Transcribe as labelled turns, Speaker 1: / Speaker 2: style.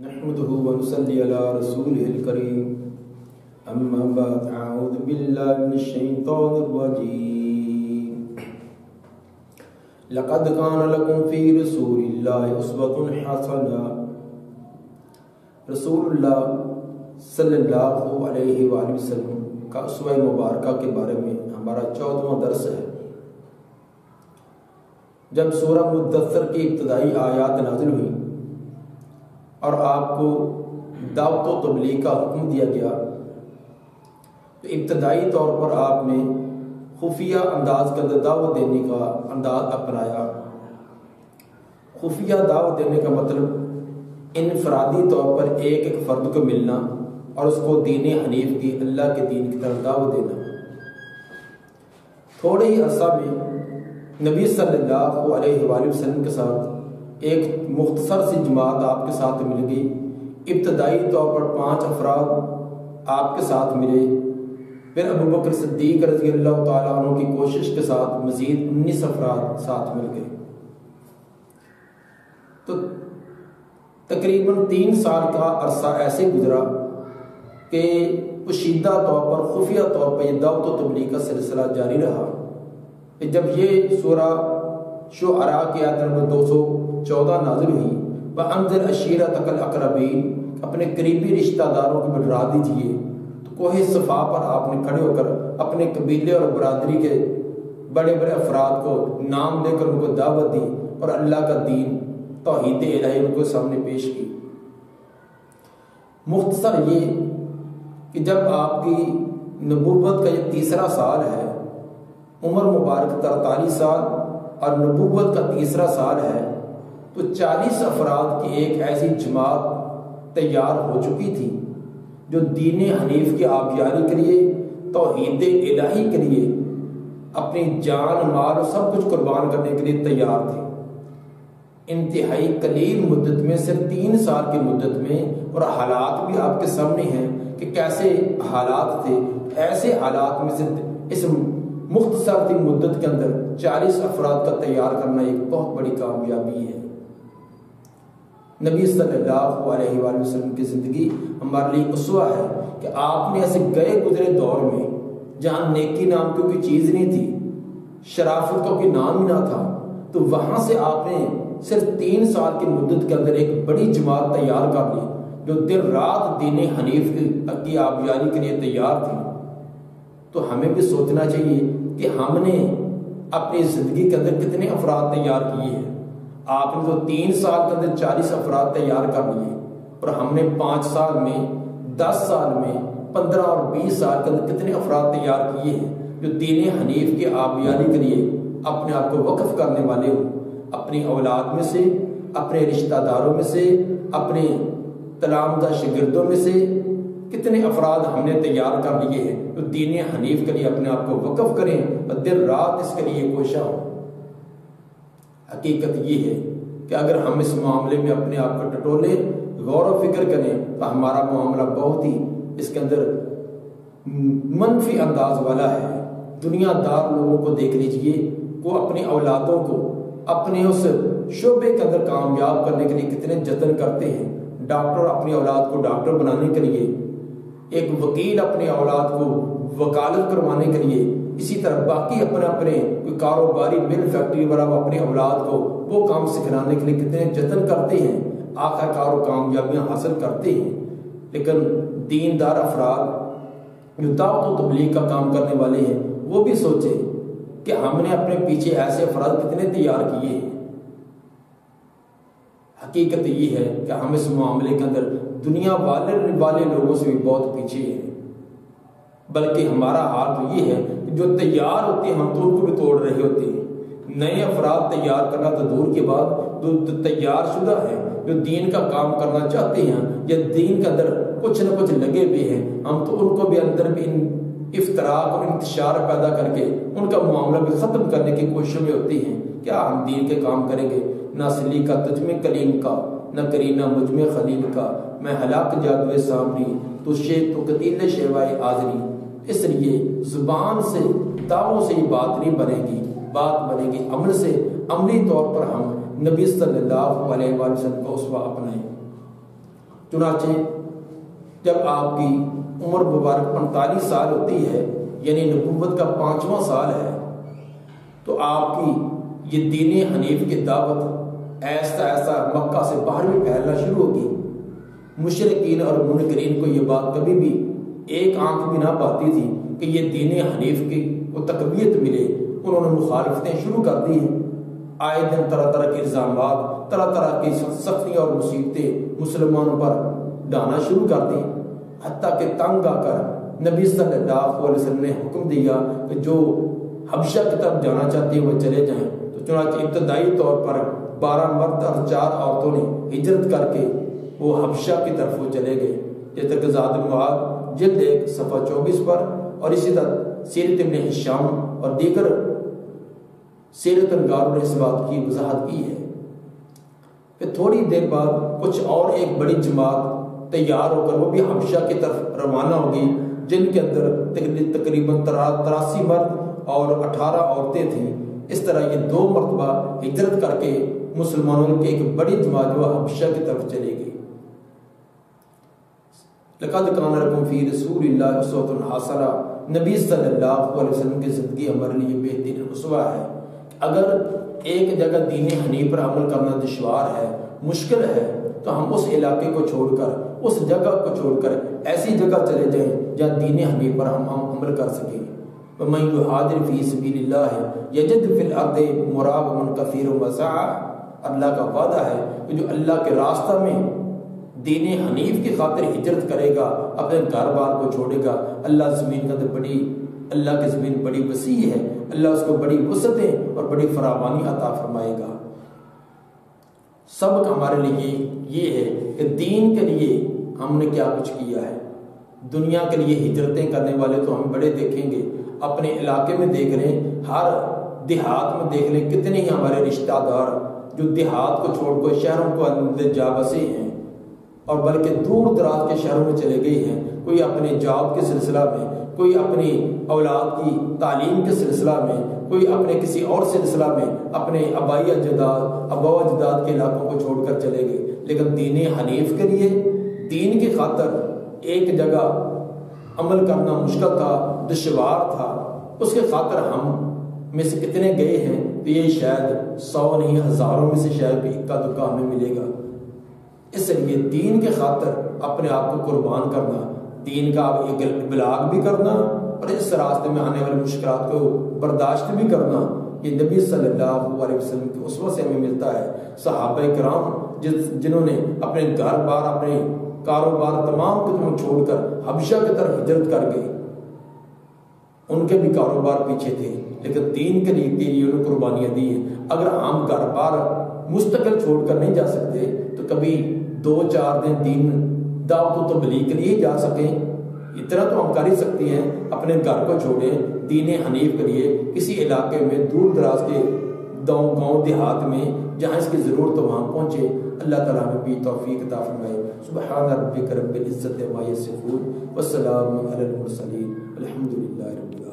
Speaker 1: نحمده ونصلي على رسوله الكريم اما بعد اعوذ بالله من الشيطان الرجيم لقد كان لكم في رسول الله اسوة حسنة رسول اللہ صلی اللہ علیہ وآلہ وسلم کا اسوہ مبارکہ کے بارے میں ہمارا 14واں درس ہے۔ جب سورہ مدثر کی ابتدائی آیات نازل ہوئی اور آپ کو دعوت و تبلیغ کا حکم دیا گیا تو ابتدائی طور پر آپ نے خفیہ انداز کے اندر دعوت دینے کا انداز اپنایا۔ خفیہ دعوت دینے کا مطلب انفرادی طور پر ایک ایک فرد کو ملنا اور اس کو دین حنیف کی اللہ کے دین کی طرف دعوت دینا۔ تھوڑے ہی عرصہ میں نبی صلی اللہ علیہ وآلہ وسلم کے ساتھ ایک مختصر سی جماعت آپ کے ساتھ مل گئی۔ ابتدائی طور پر 5 افراد آپ کے ساتھ ملے، پھر ابو بکر صدیق رضی اللہ تعالیٰ عنہ کی کوشش کے ساتھ مزید 19 افراد ساتھ مل گئے۔ تو تقریباً 3 سال کا عرصہ ایسے گزرا کہ پوشیدہ طور پر خفیہ طور پر یہ دعوت و تبلیغ کا سلسلہ جاری رہا۔ جب یہ سورہ شعراء کی آیت نمبر 214 نازل ہوئی، وَأَنذِرْ عَشِيرَتَكَ الْأَقْرَبِينَ، اپنے قریبی رشتہ داروں کو ڈرا دیجیے، تو کوہ صفا پر آپ نے کھڑے ہو کر اپنے قبیلے اور برادری کے بڑے بڑے افراد کو نام دے کر ان کو دعوت دی اور اللہ کا دین توحید الہی ان کو سامنے پیش کی۔ مختصر یہ کہ جب آپ کی نبوت کا یہ 3را سال ہے، عمر مبارک 43 سال اور نبوت کا 3را سال ہے، تو 40 افراد کی ایک ایسی جماعت تیار ہو چکی تھی جو دین حنیف کی آبیاری کے لیے، توحید الہی کے لیے اپنی جان مال اور سب کچھ قربان کرنے کے لیے تیار تھے۔ انتہائی قلیل مدت میں، صرف 3 سال کی مدت میں، اور حالات بھی آپ کے سامنے ہیں کہ کیسے حالات تھے۔ ایسے حالات میں سے اس مختصر سی مدت کے اندر 40 افراد کا تیار کرنا ایک بہت بڑی کامیابی ہے۔ نبی صلی اللہ علیہ وآلہ وسلم کی زندگی ہمارے لیے اسوہ ہے کہ آپ نے ایسے گئے گزرے دور میں جہاں نیکی نام کی کوئی چیز نہیں تھی، شرافت کا کوئی نام ہی نہ تھا، تو وہاں سے آپ نے صرف 3 سال کی مدت کے اندر ایک بڑی جماعت تیار کر لی جو دن رات دین حنیف کی آبیاری کے لیے تیار تھی۔ تو ہمیں بھی سوچنا چاہیے کہ ہم نے اپنی زندگی کے اندر کتنے افراد تیار کیے ہیں۔ آپ نے تو 3 سال کے اندر 40 افراد تیار کر لیے، اور ہم نے 5 سال میں، 10 سال میں، 15 اور 20 سال کے اندر کتنے افراد تیار کیے ہیں جو دین حنیف کی آبیاری کے لیے اپنے آپ کو وقف کرنے والے ہوں۔ اپنی اولاد میں سے، اپنے رشتہ داروں میں سے، اپنے تلامذہ شاگردوں میں سے کتنے افراد ہم نے تیار کر لیے ہیں جو دین حنیف کے لیے اپنے آپ کو وقف کریں اور دن رات اس کے لیے کوشاں ہوں۔ حقیقت یہ ہے کہ اگر ہم اس معاملے میں اپنے آپ کو ٹٹولے، غور و فکر کریں تو ہمارا معاملہ بہت ہی اس کے اندر منفی انداز والا ہے۔ دنیا دار لوگوں کو دیکھ لیجئے، وہ اپنی اولادوں کو اپنے اس شعبے کے اندر کامیاب کرنے کے لیے کتنے جتن کرتے ہیں۔ ڈاکٹر اپنی اولاد کو ڈاکٹر بنانے کے لیے، ایک وکیل اپنی اولاد کو وکالت کروانے کے لیے، اسی طرح باقی اپنے کوئی کاروباری مل فیکٹری والا وہ اپنی اولاد کو وہ کام سکھلانے کے لیے کتنے جتن کرتے ہیں، آخر کار وہ کامیابیاں حاصل کرتے ہیں۔ لیکن دیندار افراد جو دعوت و تبلیغ کا کام کرنے والے ہیں وہ بھی سوچیں کہ ہم نے اپنے پیچھے ایسے افراد کتنے تیار کیے ہیں۔ حقیقت یہ ہے کہ ہم اس معاملے کے اندر دنیا والے لوگوں سے بھی بہت پیچھے ہیں، بلکہ ہمارا حال تو یہ ہے کہ جو تیار ہوتے ہیں ہم تو ان کو بھی توڑ رہے ہوتے ہیں۔ نئے افراد تیار کرنا تو دور کے بعد، جو تیار شدہ ہیں، جو دین کا کام کرنا چاہتے ہیں یا دین کے اندر کچھ نہ کچھ لگے ہوئے ہیں، ہم تو ان کو بھی اندر بھی افتراق اور انتشار پیدا کر کے ان کا معاملہ بھی ختم کرنے کی کوشش میں ہوتے ہیں۔ کیا ہم دین کے کام کریں گے؟ نہ سلی کا تجھ میں کلیم کا، نہ کرینہ مجھ میں خلیل کا، میں ہلاک جادوے سامری تو قتیل شیوائے آزری۔ اس لیے زبان سے، دعووں سے یہ بات نہیں بنے گی، بات بنے گی عمل سے۔ عملی طور پر ہم نبی صلی اللہ علیہ وسلم کو اسوہ اپنائیں۔ چنانچہ جب آپ کی عمر مبارک 45 سال ہوتی ہے، یعنی نبوت کا 5واں سال ہے، تو آپ کی یہ دین حنیف کی دعوت ایسا ایسا مکہ سے باہر بھی پھیلنا شروع ہوگی۔ مشرکین اور منکرین کو یہ بات کبھی بھی ایک آنکھ بھی نہ پاتی تھی کہ یہ دین حنیف کی کو تقویت ملے، انہوں نے مخالفتیں شروع کر دی ہیں۔ آئے دن طرح طرح کے الزامات، طرح طرح کی سختیاں اور مصیبتیں مسلمانوں پر ڈالنا شروع کر دی، حتیٰ کہ تنگ آ کر نبی صلی اللہ علیہ وسلم نے حکم دیا کہ جو حبشہ کی طرف جانا چاہتے ہیں وہ چلے جائیں۔ تو چنانچہ ابتدائی طور پر 12 مرد اور 4 عورتوں نے ہجرت کر کے وہ حبشہ کی طرف وہ چلے گئے، جیسے کہ زاد المعاد جلد 1 صفحہ 24 پر، اور اسی طرح سیرت ابن ہشام اور دیگر سیرت نگاروں نے اس بات کی وضاحت کی ہے۔ پھر تھوڑی دیر بعد کچھ اور ایک بڑی جماعت تیار ہو کر وہ بھی حبشہ کی طرف روانہ ہوگی، جن کے اندر تقریباً 83 مرد اور 18 عورتیں تھیں۔ اس طرح یہ 2 مرتبہ ہجرت کر کے مسلمانوں کی ایک بڑی جماعت جو حبشہ کی طرف چلے گئی۔ لقد کان لکم فی رسول اللہ اسوۃ حسنہ، نبی صلی اللہ علیہ وسلم کی زندگی ہمارے لیے بہترین اسوہ ہے۔ اگر ایک جگہ دین حنیف پر عمل کرنا دشوار ہے، مشکل ہے، تو ہم اس علاقے کو چھوڑ کر، اس جگہ کو چھوڑ کر ایسی جگہ چلے جائیں جہاں دین حنیف پر ہم عمل کر سکیں۔ وَمَن يُهَاجِرْ فِي سَبِيلِ اللَّهِ يَجِدْ فِي الْأَرْضِ مُرَاغَمًا كَثِيرًا وَسَعًا۔ اللہ کا وعدہ ہے کہ جو اللہ کے راستہ میں دین حنیف کی خاطر ہجرت کرے گا، اپنے گھر بار کو چھوڑے گا، اللہ کی زمین بڑی وسیع ہے، اللہ اس کو بڑی وسعتیں اور بڑی فراوانی عطا فرمائے گا۔ سبق ہمارے لیے یہ ہے کہ دین کے لیے ہم نے کیا کچھ کیا ہے۔ دنیا کے لیے ہجرتیں کرنے والے تو ہم بڑے دیکھیں گے، اپنے علاقے میں دیکھ رہے ہیں، ہر دیہات میں دیکھ لیں کتنے ہی ہمارے رشتہ دار جو دیہات کو چھوڑ کر شہروں کو اندر جا بسے ہیں، اور بلکہ دور دراز کے شہروں میں چلے گئے ہیں۔ کوئی اپنے جاب کے سلسلہ میں، کوئی اپنی اولاد کی تعلیم کے سلسلہ میں، کوئی اپنے کسی اور سلسلہ میں اپنے ابا اجداد کے علاقوں کو چھوڑ کر چلے گئے۔ لیکن دین حنیف کے لیے، دین کی خاطر ایک جگہ عمل کرنا مشکل تھا، دشوار تھا، اس کے خاطر ہم میں سے کتنے گئے ہیں؟ تو یہ شاید 100 نہیں، ہزاروں میں سے شاید بھی اکا دکا ہمیں ملے گا۔ اس لیے دین کے خاطر اپنے آپ کو قربان کرنا، دین کا ابلاغ بھی کرنا، اور اس راستے میں آنے والی مشکلات کو برداشت بھی کرنا، یہ نبی صلی اللہ علیہ وسلم کی اسوہ سے ہمیں ملتا ہے۔ صحابہ کرام جنہوں نے اپنے گھر بار، اپنے کاروبار تمام کو چھوڑ کر حبشہ کی طرف ہجرت کر گئے، ان کے بھی کاروبار پیچھے تھے، لیکن دین کے لیے انہوں نے قربانیاں دی ہیں۔ اگر ہم گھر بار مستقل چھوڑ کر نہیں جا سکتے تو کبھی 2-4 دن دین دعوت و تبلیغ کے لیے جا سکیں، اتنا تو ہم کر ہی سکتے ہیں۔ اپنے گھر کو چھوڑیں، دین حنیف کے لیے کسی علاقے میں دور دراز کے گاؤں دیہات میں جہاں اس کی ضرورت ہو وہاں پہنچے۔ اللہ تعالیٰ ہمیں بھی توفیق عطا فرمائے۔ سبحان ربک رب العزت عما یصفون والسلام علی المرسلین، الحمد للہ رب العالمین۔